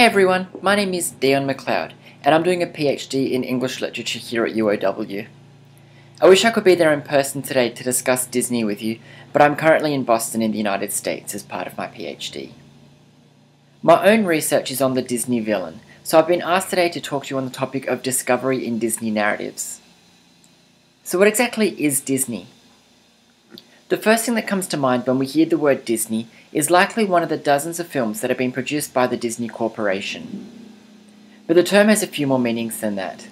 Hey everyone, my name is Dion McLeod, and I'm doing a PhD in English Literature here at UOW. I wish I could be there in person today to discuss Disney with you, but I'm currently in Boston in the United States as part of my PhD. My own research is on the Disney villain, so I've been asked today to talk to you on the topic of discovery in Disney narratives. So what exactly is Disney? The first thing that comes to mind when we hear the word Disney is likely one of the dozens of films that have been produced by the Disney Corporation. But the term has a few more meanings than that.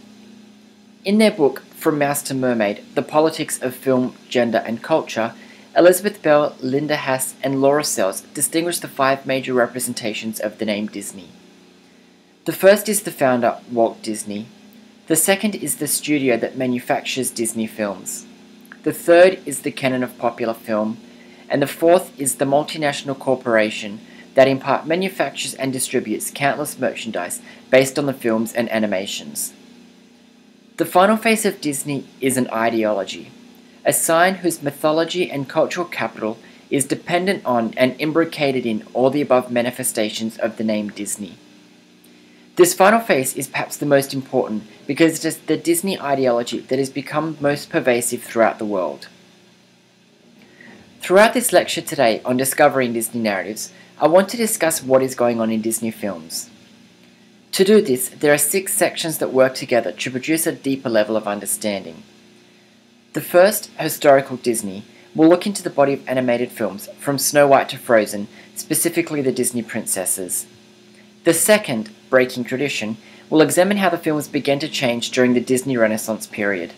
In their book, From Mouse to Mermaid, The Politics of Film, Gender and Culture, Elizabeth Bell, Linda Haas and Laura Sells distinguish the 5 major representations of the name Disney. The first is the founder, Walt Disney. The second is the studio that manufactures Disney films. The third is the canon of popular film, and the fourth is the multinational corporation that in part manufactures and distributes countless merchandise based on the films and animations. The final phase of Disney is an ideology, a sign whose mythology and cultural capital is dependent on and imbricated in all the above manifestations of the name Disney. This final phase is perhaps the most important because it is the Disney ideology that has become most pervasive throughout the world. Throughout this lecture today on discovering Disney narratives, I want to discuss what is going on in Disney films. To do this, there are 6 sections that work together to produce a deeper level of understanding. The first, Historical Disney, will look into the body of animated films from Snow White to Frozen, specifically the Disney princesses. The second, Breaking Tradition, will examine how the films began to change during the Disney Renaissance period.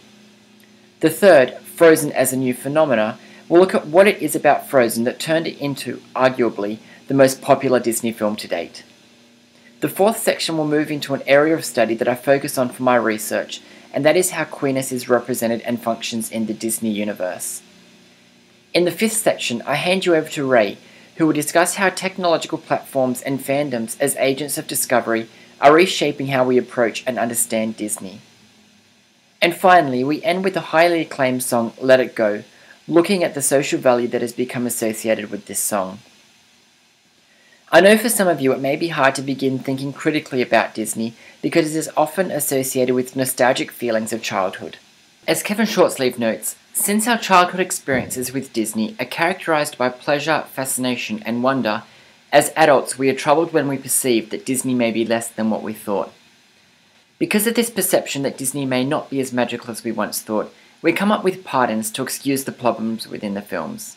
The third, Frozen as a New Phenomena, will look at what it is about Frozen that turned it into, arguably, the most popular Disney film to date. The fourth section will move into an area of study that I focus on for my research, and that is how queerness is represented and functions in the Disney universe. In the fifth section, I hand you over to Ray, who will discuss how technological platforms and fandoms as agents of discovery are reshaping how we approach and understand Disney. And finally, we end with the highly acclaimed song Let It Go, looking at the social value that has become associated with this song. I know for some of you it may be hard to begin thinking critically about Disney because it is often associated with nostalgic feelings of childhood. As Kevin Shortsleeve notes, since our childhood experiences with Disney are characterized by pleasure, fascination, and wonder, as adults we are troubled when we perceive that Disney may be less than what we thought. Because of this perception that Disney may not be as magical as we once thought, we come up with pardons to excuse the problems within the films.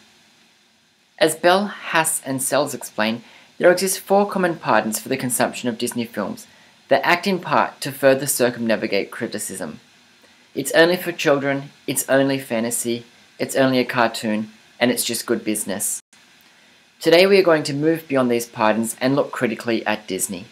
As Bell, Haas, and Sells explain, there exist 4 common pardons for the consumption of Disney films that act in part to further circumnavigate criticism. It's only for children, it's only fantasy, it's only a cartoon, and it's just good business. Today we are going to move beyond these pardons and look critically at Disney.